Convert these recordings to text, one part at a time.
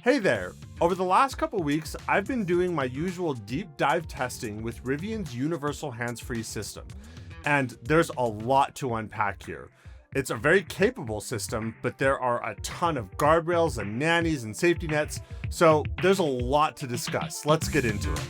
Hey there! Over the last couple weeks, I've been doing my usual deep dive testing with Rivian's universal hands-free system, and there's a lot to unpack here. It's a very capable system, but there are a ton of guardrails and nannies and safety nets, so there's a lot to discuss. Let's get into it.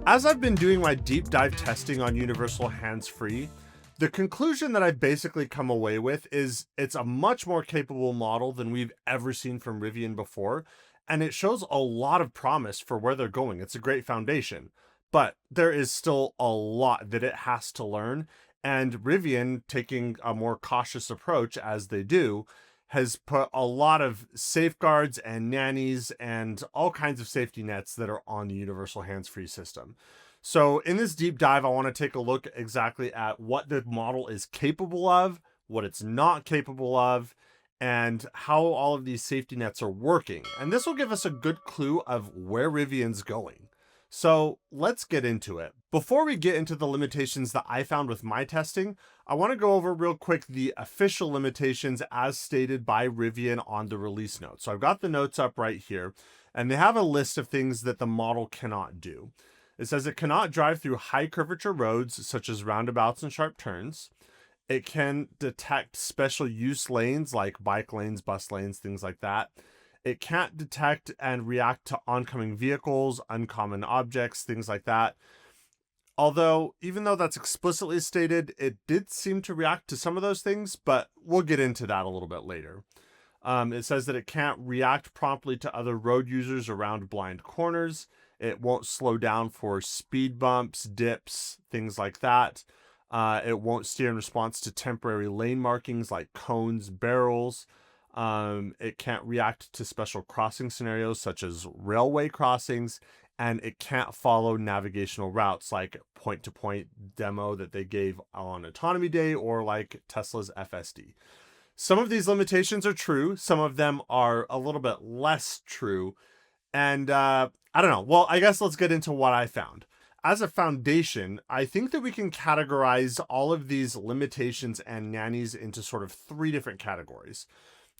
As I've been doing my deep dive testing on universal hands-free, the conclusion that I've basically come away with is it's a much more capable model than we've ever seen from Rivian before, and it shows a lot of promise for where they're going. It's a great foundation, but there is still a lot that it has to learn, and Rivian, taking a more cautious approach as they do, has put a lot of safeguards and nannies and all kinds of safety nets that are on the universal hands-free system. So in this deep dive, I want to take a look exactly at what the model is capable of, what it's not capable of, and how all of these safety nets are working. And this will give us a good clue of where Rivian's going. So let's get into it. Before we get into the limitations that I found with my testing, I want to go over real quick the official limitations as stated by Rivian on the release notes. So I've got the notes up right here, and they have a list of things that the model cannot do. It says it cannot drive through high curvature roads such as roundabouts and sharp turns. It can detect special use lanes like bike lanes, bus lanes, things like that. It can't detect and react to oncoming vehicles, uncommon objects, things like that. Although, even though that's explicitly stated, it did seem to react to some of those things, but we'll get into that a little bit later. It says that it can't react promptly to other road users around blind corners. It won't slow down for speed bumps, dips, things like that. It won't steer in response to temporary lane markings like cones, barrels. It can't react to special crossing scenarios such as railway crossings, and it can't follow navigational routes like point-to-point demo that they gave on Autonomy Day or like Tesla's FSD. Some of these limitations are true. Some of them are a little bit less true. And I don't know. Well, I guess let's get into what I found. As a foundation, I think that we can categorize all of these limitations and nannies into sort of three different categories.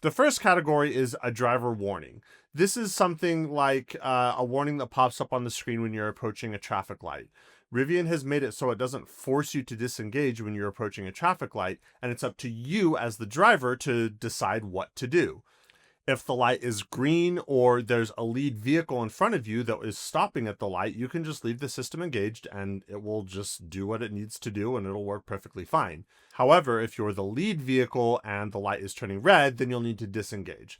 The first category is a driver warning. This is something like a warning that pops up on the screen when you're approaching a traffic light. Rivian has made it so it doesn't force you to disengage when you're approaching a traffic light, and it's up to you as the driver to decide what to do. If the light is green or there's a lead vehicle in front of you that is stopping at the light, you can just leave the system engaged and it will just do what it needs to do and it'll work perfectly fine. However, if you're the lead vehicle and the light is turning red, then you'll need to disengage.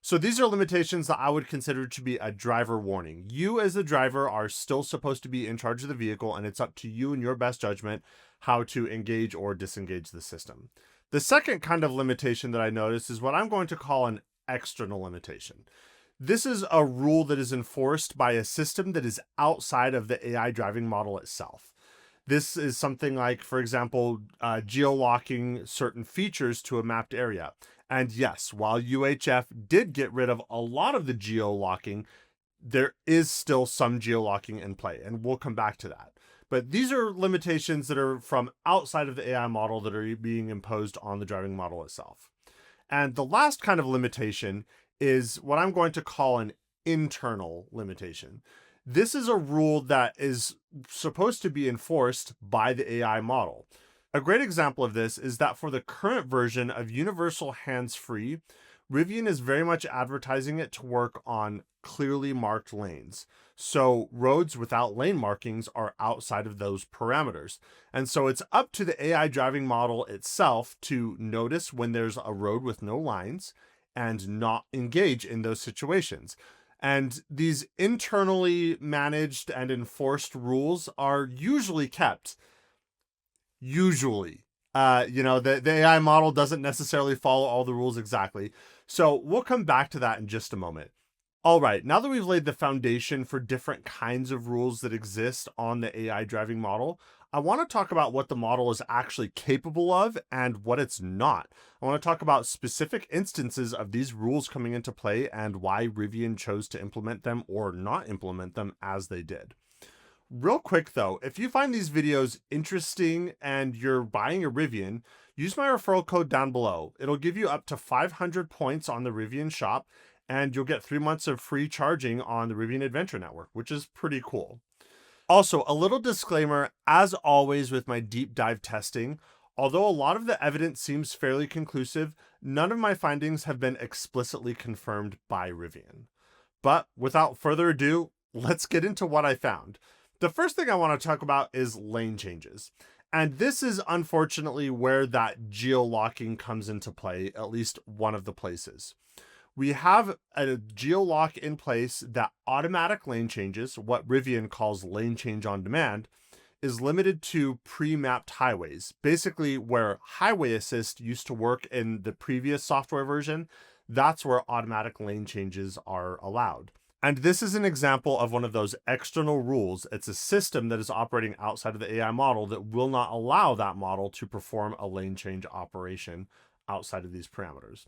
So these are limitations that I would consider to be a driver warning. You as the driver are still supposed to be in charge of the vehicle, and it's up to you and your best judgment how to engage or disengage the system. The second kind of limitation that I noticed is what I'm going to call an external limitation. This is a rule that is enforced by a system that is outside of the AI driving model itself. This is something like, for example, geo-locking certain features to a mapped area. And yes, while UHF did get rid of a lot of the geo-locking, there is still some geo-locking in play, and we'll come back to that. But these are limitations that are from outside of the AI model that are being imposed on the driving model itself. And the last kind of limitation is what I'm going to call an internal limitation. This is a rule that is supposed to be enforced by the AI model. A great example of this is that for the current version of Universal Hands-Free, Rivian is very much advertising it to work on clearly marked lanes. So roads without lane markings are outside of those parameters. And so it's up to the AI driving model itself to notice when there's a road with no lines and not engage in those situations. And these internally managed and enforced rules are usually kept. Usually. The AI model doesn't necessarily follow all the rules exactly. So we'll come back to that in just a moment. All right, now that we've laid the foundation for different kinds of rules that exist on the AI driving model, I want to talk about what the model is actually capable of and what it's not. I want to talk about specific instances of these rules coming into play and why Rivian chose to implement them or not implement them as they did. Real quick though, if you find these videos interesting and you're buying a Rivian, use my referral code down below. It'll give you up to 500 points on the Rivian shop, and you'll get 3 months of free charging on the Rivian Adventure Network, which is pretty cool. Also, a little disclaimer, as always with my deep dive testing, although a lot of the evidence seems fairly conclusive, none of my findings have been explicitly confirmed by Rivian. But without further ado, let's get into what I found. The first thing I want to talk about is lane changes. And this is unfortunately where that geo-locking comes into play, at least one of the places. We have a geo-lock in place that automatic lane changes, what Rivian calls lane change on demand, is limited to pre-mapped highways. Basically, where highway assist used to work in the previous software version, that's where automatic lane changes are allowed. And this is an example of one of those external rules. It's a system that is operating outside of the AI model that will not allow that model to perform a lane change operation outside of these parameters.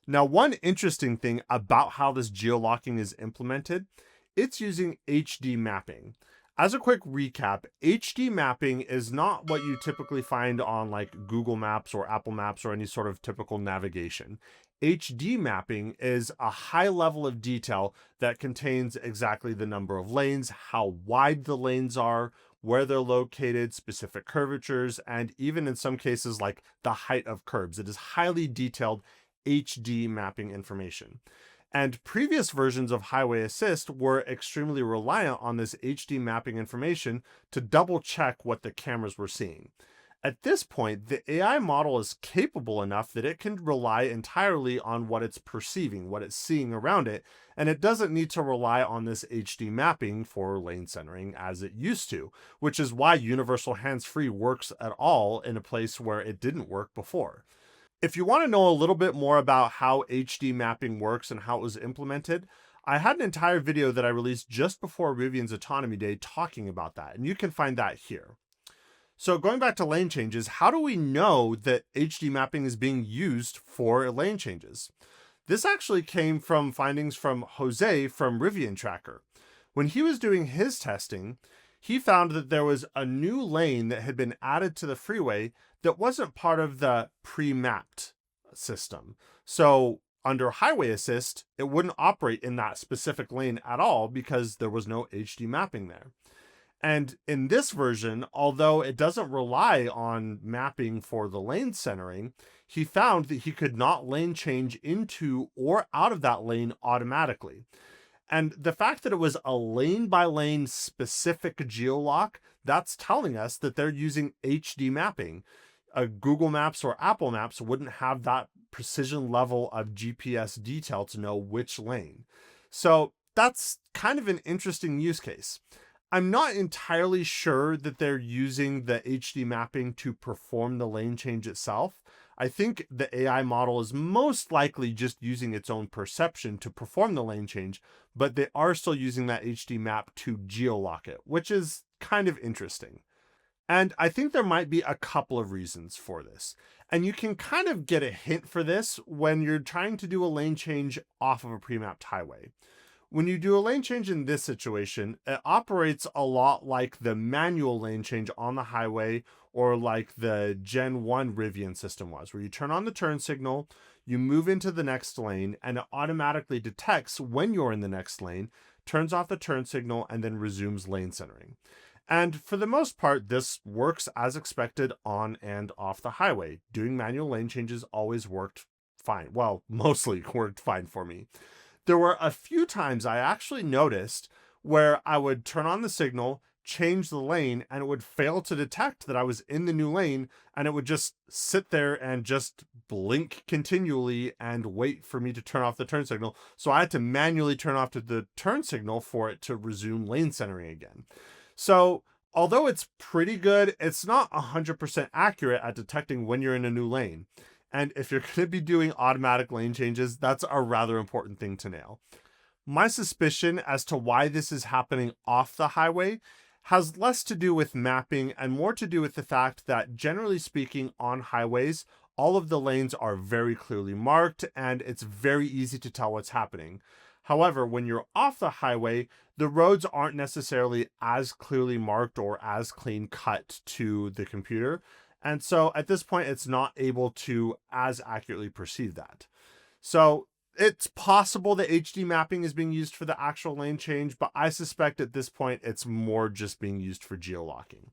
Now, one interesting thing about how this geo-locking is implemented, it's using HD mapping. As a quick recap, HD mapping is not what you typically find on like Google Maps or Apple Maps or any sort of typical navigation. HD mapping is a high level of detail that contains exactly the number of lanes, how wide the lanes are, where they're located, specific curvatures, and even in some cases like the height of curbs. It is highly detailed HD mapping information. And previous versions of Highway Assist were extremely reliant on this HD mapping information to double check what the cameras were seeing. At this point, the AI model is capable enough that it can rely entirely on what it's perceiving, what it's seeing around it, and it doesn't need to rely on this HD mapping for lane centering as it used to, which is why universal hands-free works at all in a place where it didn't work before. If you want to know a little bit more about how HD mapping works and how it was implemented, I had an entire video that I released just before Rivian's Autonomy Day talking about that, and you can find that here. So going back to lane changes, how do we know that HD mapping is being used for lane changes? This actually came from findings from Jose from Rivian Tracker. When he was doing his testing, he found that there was a new lane that had been added to the freeway that wasn't part of the pre-mapped system. So under Highway Assist, it wouldn't operate in that specific lane at all because there was no HD mapping there. And in this version, although it doesn't rely on mapping for the lane centering, he found that he could not lane change into or out of that lane automatically. And the fact that it was a lane by lane specific geo-lock, that's telling us that they're using HD mapping. Google Maps or Apple Maps wouldn't have that precision level of GPS detail to know which lane. So that's kind of an interesting use case. I'm not entirely sure that they're using the HD mapping to perform the lane change itself. I think the AI model is most likely just using its own perception to perform the lane change, but they are still using that HD map to geo-lock it, which is kind of interesting. And I think there might be a couple of reasons for this. And you can kind of get a hint for this when you're trying to do a lane change off of a pre-mapped highway. When you do a lane change in this situation, it operates a lot like the manual lane change on the highway or like the Gen 1 Rivian system was, where you turn on the turn signal, you move into the next lane, and it automatically detects when you're in the next lane, turns off the turn signal, and then resumes lane centering. And for the most part, this works as expected on and off the highway. Doing manual lane changes always worked fine. Well, mostly worked fine for me. There were a few times I actually noticed where I would turn on the signal, change the lane, and it would fail to detect that I was in the new lane, and it would just sit there and just blink continually and wait for me to turn off the turn signal. So I had to manually turn off the turn signal for it to resume lane centering again. So although it's pretty good, it's not 100% accurate at detecting when you're in a new lane. And if you're going to be doing automatic lane changes, that's a rather important thing to nail. My suspicion as to why this is happening off the highway has less to do with mapping and more to do with the fact that, generally speaking, on highways, all of the lanes are very clearly marked and it's very easy to tell what's happening. However, when you're off the highway, the roads aren't necessarily as clearly marked or as clean cut to the computer. And so at this point, it's not able to as accurately perceive that. So it's possible that HD mapping is being used for the actual lane change, but I suspect at this point, it's more just being used for geo-locking.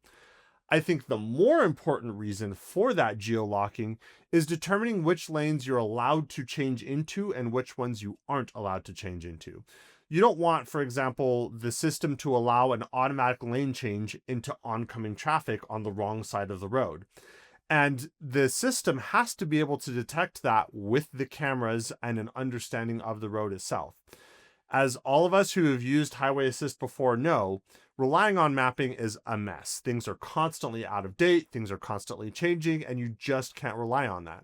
I think the more important reason for that geo-locking is determining which lanes you're allowed to change into and which ones you aren't allowed to change into. You don't want, for example, the system to allow an automatic lane change into oncoming traffic on the wrong side of the road. And the system has to be able to detect that with the cameras and an understanding of the road itself. As all of us who have used highway assist before know, relying on mapping is a mess. Things are constantly out of date, things are constantly changing, and you just can't rely on that.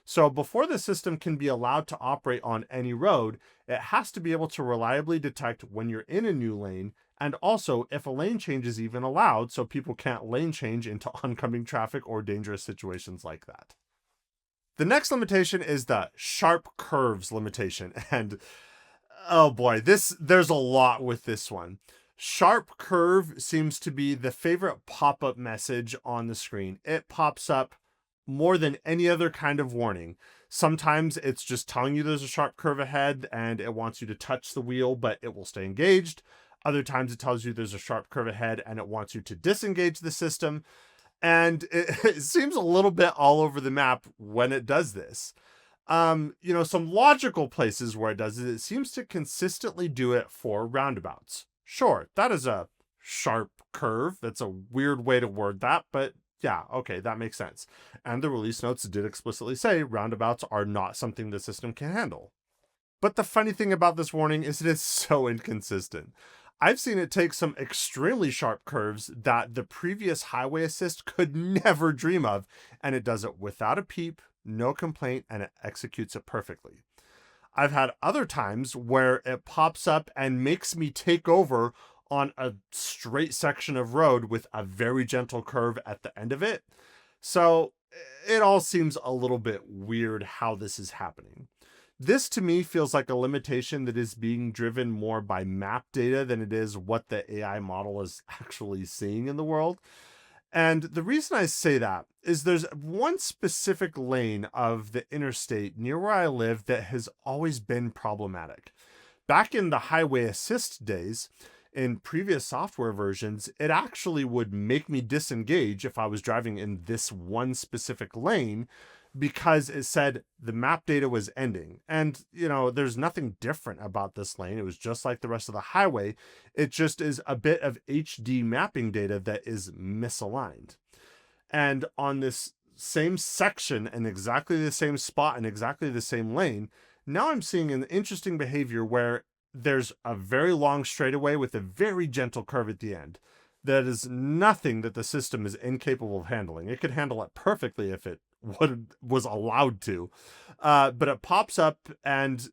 So before the system can be allowed to operate on any road, it has to be able to reliably detect when you're in a new lane, and also if a lane change is even allowed, so people can't lane change into oncoming traffic or dangerous situations like that. The next limitation is the sharp curves limitation, and oh boy, there's a lot with this one. Sharp curve seems to be the favorite pop-up message on the screen. It pops up more than any other kind of warning. Sometimes it's just telling you there's a sharp curve ahead and it wants you to touch the wheel, but it will stay engaged. Other times it tells you there's a sharp curve ahead and it wants you to disengage the system. And it seems a little bit all over the map when it does this. Some logical places where it does it seems to consistently do it for roundabouts. Sure, that is a sharp curve. That's a weird way to word that, but yeah, okay, that makes sense. And the release notes did explicitly say roundabouts are not something the system can handle. But the funny thing about this warning is it is so inconsistent. I've seen it take some extremely sharp curves that the previous highway assist could never dream of, and it does it without a peep, no complaint, and it executes it perfectly. I've had other times where it pops up and makes me take over on a straight section of road with a very gentle curve at the end of it. So it all seems a little bit weird how this is happening. This to me feels like a limitation that is being driven more by map data than it is what the AI model is actually seeing in the world. And the reason I say that is there's one specific lane of the interstate near where I live that has always been problematic. Back in the highway assist days, in previous software versions, it actually would make me disengage if I was driving in this one specific lane because it said the map data was ending. And, there's nothing different about this lane. It was just like the rest of the highway. It just is a bit of HD mapping data that is misaligned. And on this same section in exactly the same spot in exactly the same lane, now I'm seeing an interesting behavior where there's a very long straightaway with a very gentle curve at the end. That is nothing that the system is incapable of handling. It could handle it perfectly if it was allowed to. But it pops up and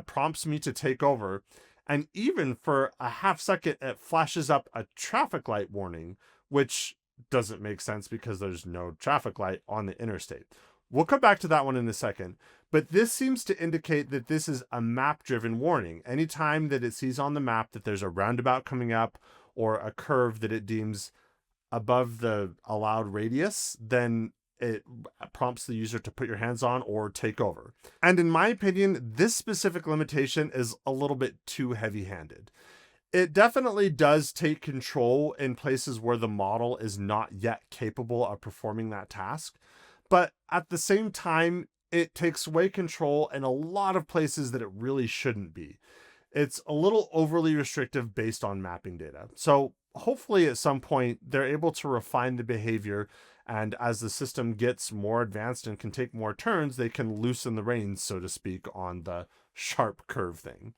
prompts me to take over. And even for a half second, it flashes up a traffic light warning, which doesn't make sense because there's no traffic light on the interstate. We'll come back to that one in a second. But this seems to indicate that this is a map-driven warning. Anytime that it sees on the map that there's a roundabout coming up or a curve that it deems above the allowed radius, then it prompts the user to put your hands on or take over. And in my opinion, this specific limitation is a little bit too heavy-handed. It definitely does take control in places where the model is not yet capable of performing that task. But at the same time, it takes away control in a lot of places that it really shouldn't be. It's a little overly restrictive based on mapping data. So hopefully at some point they're able to refine the behavior, and as the system gets more advanced and can take more turns, they can loosen the reins, so to speak, on the sharp curve thing.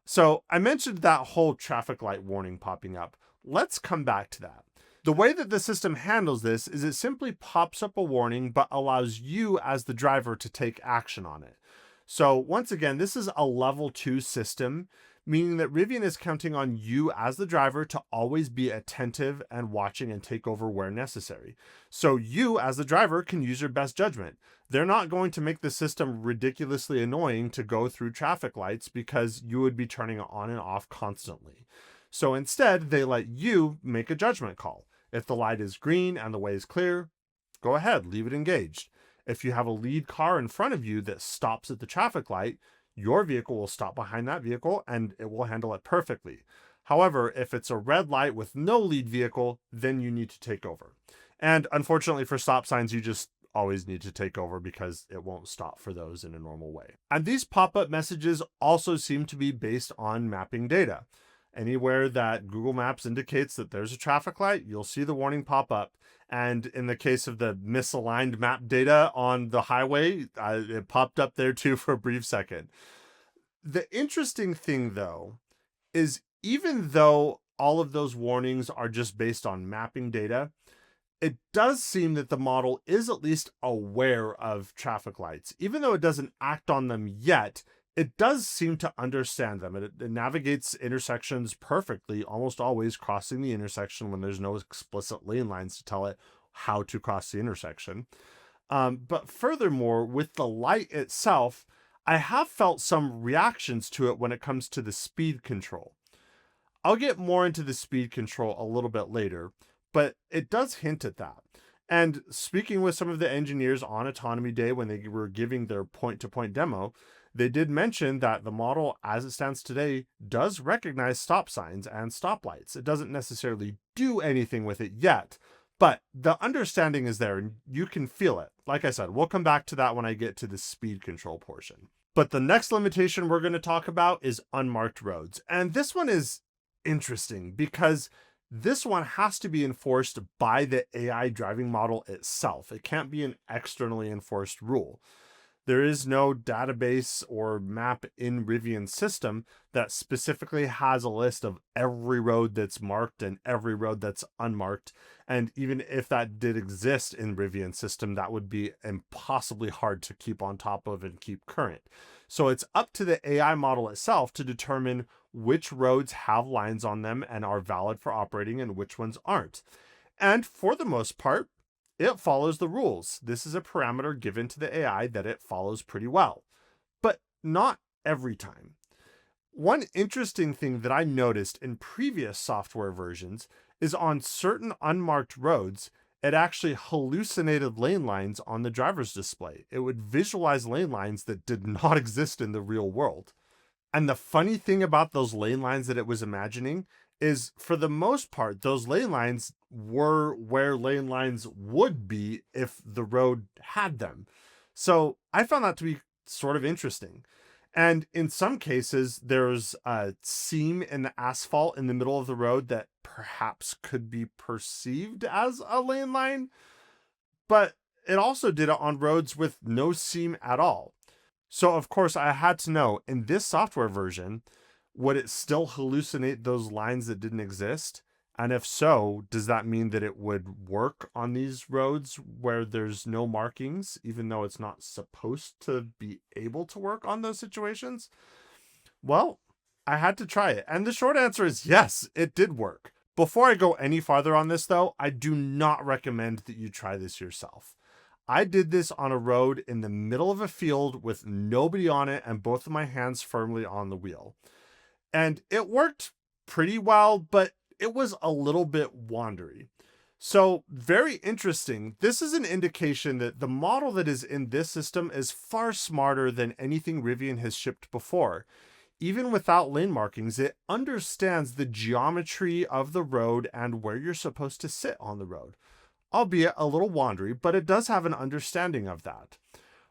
So I mentioned that whole traffic light warning popping up. Let's come back to that. The way that the system handles this is it simply pops up a warning but allows you as the driver to take action on it. So once again, this is a level 2 system, meaning that Rivian is counting on you as the driver to always be attentive and watching and take over where necessary. So you as the driver can use your best judgment. They're not going to make the system ridiculously annoying to go through traffic lights because you would be turning it on and off constantly. So instead, they let you make a judgment call. If the light is green and the way is clear, go ahead, leave it engaged. If you have a lead car in front of you that stops at the traffic light, your vehicle will stop behind that vehicle and it will handle it perfectly. However, if it's a red light with no lead vehicle, then you need to take over. And unfortunately for stop signs, you just always need to take over because it won't stop for those in a normal way. And these pop-up messages also seem to be based on mapping data. Anywhere that Google Maps indicates that there's a traffic light, you'll see the warning pop up. And in the case of the misaligned map data on the highway, it popped up there too for a brief second. The interesting thing, though, is even though all of those warnings are just based on mapping data, it does seem that the model is at least aware of traffic lights. Even though it doesn't act on them yet, it does seem to understand them. It navigates intersections perfectly, almost always crossing the intersection when there's no explicit lane lines to tell it how to cross the intersection. But furthermore, with the light itself, I have felt some reactions to it when it comes to the speed control. I'll get more into the speed control a little bit later, but it does hint at that. And speaking with some of the engineers on Autonomy Day when they were giving their point-to-point demo, they did mention that the model, as it stands today, does recognize stop signs and stoplights. It doesn't necessarily do anything with it yet, but the understanding is there and you can feel it. Like I said, we'll come back to that when I get to the speed control portion. But the next limitation we're going to talk about is unmarked roads. And this one is interesting because this one has to be enforced by the AI driving model itself. It can't be an externally enforced rule. There is no database or map in Rivian's system that specifically has a list of every road that's marked and every road that's unmarked. And even if that did exist in Rivian's system, that would be impossibly hard to keep on top of and keep current. So it's up to the AI model itself to determine which roads have lines on them and are valid for operating and which ones aren't. And for the most part, it follows the rules. This is a parameter given to the AI that it follows pretty well, but not every time. One interesting thing that I noticed in previous software versions is on certain unmarked roads, it actually hallucinated lane lines on the driver's display. It would visualize lane lines that did not exist in the real world. And the funny thing about those lane lines that it was imagining is, for the most part, those lane lines were where lane lines would be if the road had them. So I found that to be sort of interesting. And in some cases, there's a seam in the asphalt in the middle of the road that perhaps could be perceived as a lane line, but it also did it on roads with no seam at all. So of course I had to know, in this software version, would it still hallucinate those lines that didn't exist? And if so, does that mean that it would work on these roads where there's no markings, even though it's not supposed to be able to work on those situations? Well, I had to try it. And the short answer is yes, it did work. Before I go any farther on this though, I do not recommend that you try this yourself. I did this on a road in the middle of a field with nobody on it and both of my hands firmly on the wheel. And it worked pretty well, but it was a little bit wandery. So very interesting. This is an indication that the model that is in this system is far smarter than anything Rivian has shipped before. Even without lane markings, it understands the geometry of the road and where you're supposed to sit on the road. Albeit a little wandery, but it does have an understanding of that.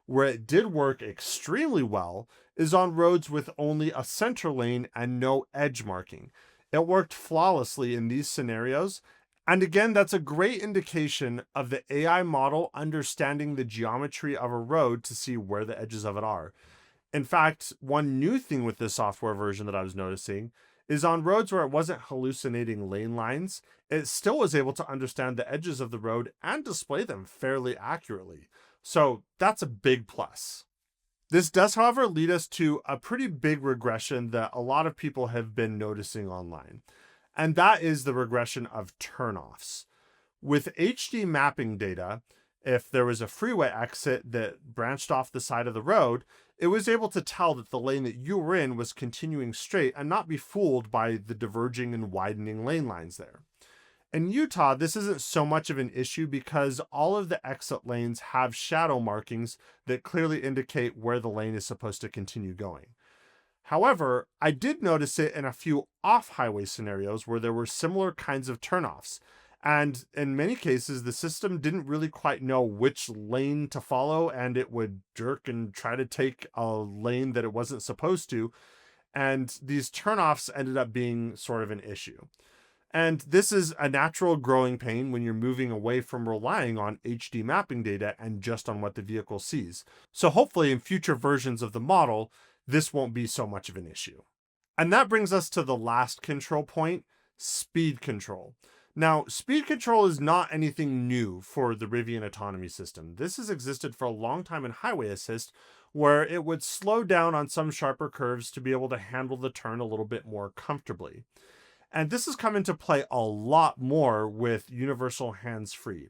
Where it did work extremely well is on roads with only a center lane and no edge marking. It worked flawlessly in these scenarios. And again, that's a great indication of the AI model understanding the geometry of a road to see where the edges of it are. In fact, one new thing with this software version that I was noticing is on roads where it wasn't hallucinating lane lines, it still was able to understand the edges of the road and display them fairly accurately. So that's a big plus. This does, however, lead us to a pretty big regression that a lot of people have been noticing online, and that is the regression of turnoffs. With HD mapping data, if there was a freeway exit that branched off the side of the road, it was able to tell that the lane that you were in was continuing straight and not be fooled by the diverging and widening lane lines there. In Utah, this isn't so much of an issue because all of the exit lanes have shadow markings that clearly indicate where the lane is supposed to continue going. However, I did notice it in a few off-highway scenarios where there were similar kinds of turnoffs. And in many cases, the system didn't really quite know which lane to follow, and it would jerk and try to take a lane that it wasn't supposed to. And these turnoffs ended up being sort of an issue. And this is a natural growing pain when you're moving away from relying on HD mapping data and just on what the vehicle sees. So hopefully in future versions of the model, this won't be so much of an issue. And that brings us to the last control point, speed control. Now, speed control is not anything new for the Rivian Autonomy system. This has existed for a long time in highway assist, where it would slow down on some sharper curves to be able to handle the turn a little bit more comfortably. And this has come into play a lot more with universal hands-free.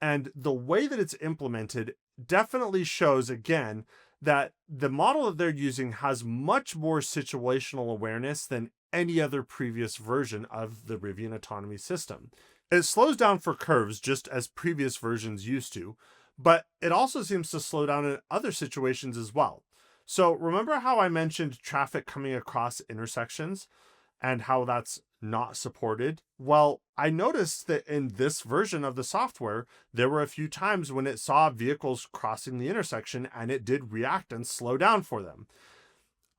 And the way that it's implemented definitely shows, again, that the model that they're using has much more situational awareness than any other previous version of the Rivian Autonomy system. It slows down for curves just as previous versions used to, but it also seems to slow down in other situations as well. So remember how I mentioned traffic coming across intersections and how that's not supported? Well, I noticed that in this version of the software, there were a few times when it saw vehicles crossing the intersection and it did react and slow down for them.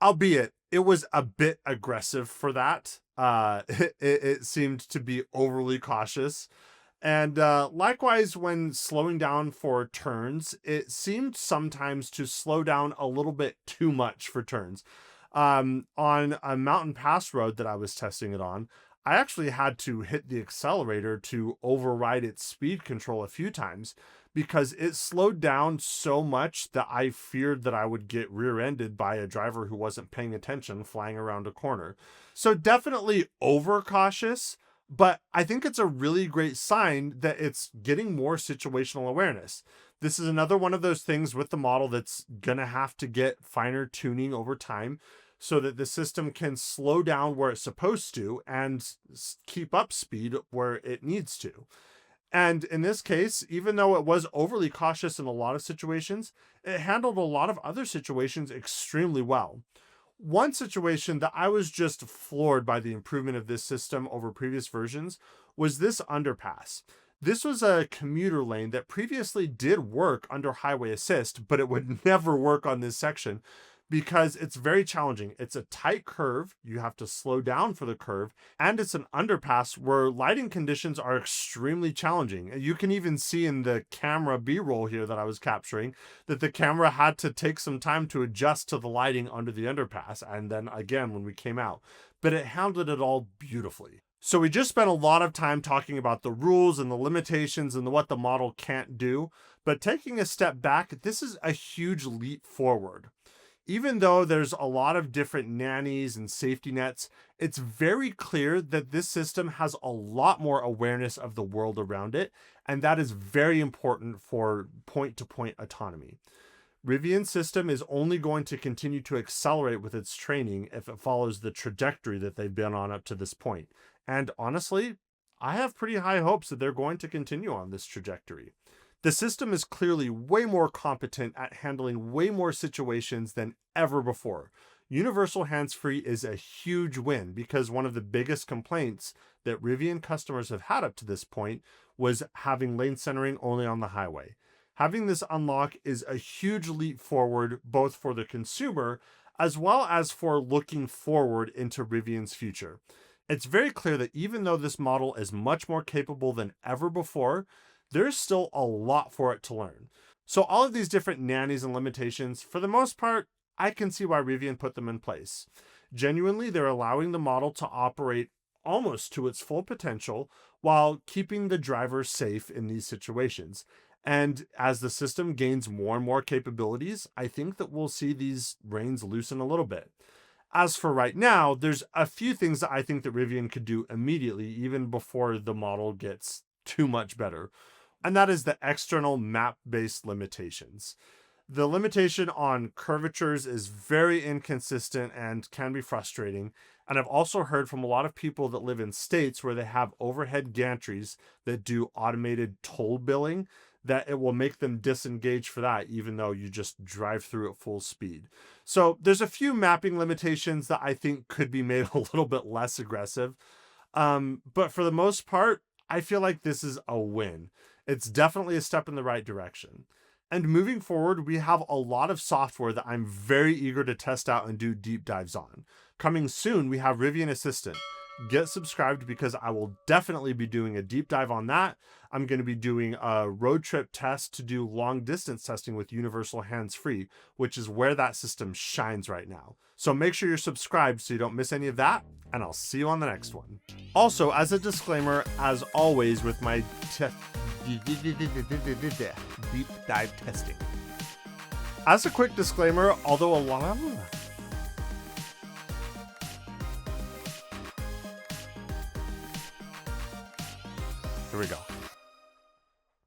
Albeit, it was a bit aggressive for that. It seemed to be overly cautious. And likewise, when slowing down for turns, it seemed sometimes to slow down a little bit too much for turns. On a mountain pass road that I was testing it on, I actually had to hit the accelerator to override its speed control a few times because it slowed down so much that I feared that I would get rear-ended by a driver who wasn't paying attention flying around a corner. So definitely overcautious, but I think it's a really great sign that it's getting more situational awareness. This is another one of those things with the model that's gonna have to get finer tuning over time so that the system can slow down where it's supposed to and keep up speed where it needs to. And in this case, even though it was overly cautious in a lot of situations, it handled a lot of other situations extremely well. One situation that I was just floored by the improvement of this system over previous versions was this underpass. This was a commuter lane that previously did work under highway assist, but it would never work on this section because it's very challenging. It's a tight curve, you have to slow down for the curve, and it's an underpass where lighting conditions are extremely challenging. You can even see in the camera B-roll here that I was capturing that the camera had to take some time to adjust to the lighting under the underpass, and then again when we came out. But it handled it all beautifully. So we just spent a lot of time talking about the rules and the limitations and what the model can't do, but taking a step back, this is a huge leap forward. Even though there's a lot of different nannies and safety nets, it's very clear that this system has a lot more awareness of the world around it, and that is very important for point-to-point autonomy. Rivian's system is only going to continue to accelerate with its training if it follows the trajectory that they've been on up to this point. And honestly, I have pretty high hopes that they're going to continue on this trajectory. The system is clearly way more competent at handling way more situations than ever before. Universal hands-free is a huge win because one of the biggest complaints that Rivian customers have had up to this point was having lane centering only on the highway. Having this unlock is a huge leap forward both for the consumer as well as for looking forward into Rivian's future. It's very clear that even though this model is much more capable than ever before, there's still a lot for it to learn. So all of these different nannies and limitations, for the most part, I can see why Rivian put them in place. Genuinely, they're allowing the model to operate almost to its full potential while keeping the driver safe in these situations. And as the system gains more and more capabilities, I think that we'll see these reins loosen a little bit. As for right now, there's a few things that I think that Rivian could do immediately, even before the model gets too much better. And that is the external map-based limitations. The limitation on curvatures is very inconsistent and can be frustrating. And I've also heard from a lot of people that live in states where they have overhead gantries that do automated toll billing, that it will make them disengage for that, even though you just drive through at full speed. So there's a few mapping limitations that I think could be made a little bit less aggressive. But for the most part, I feel like this is a win. It's definitely a step in the right direction. And moving forward, we have a lot of software that I'm very eager to test out and do deep dives on. Coming soon, we have Rivian Assistant. Get subscribed because I will definitely be doing a deep dive on that. I'm going to be doing a road trip test to do long distance testing with universal hands-free, which is where that system shines right now. So make sure you're subscribed so you don't miss any of that, and I'll see you on the next one. Also, as a disclaimer, as always with my deep dive testing. As a quick disclaimer, although a lot of... Here we go.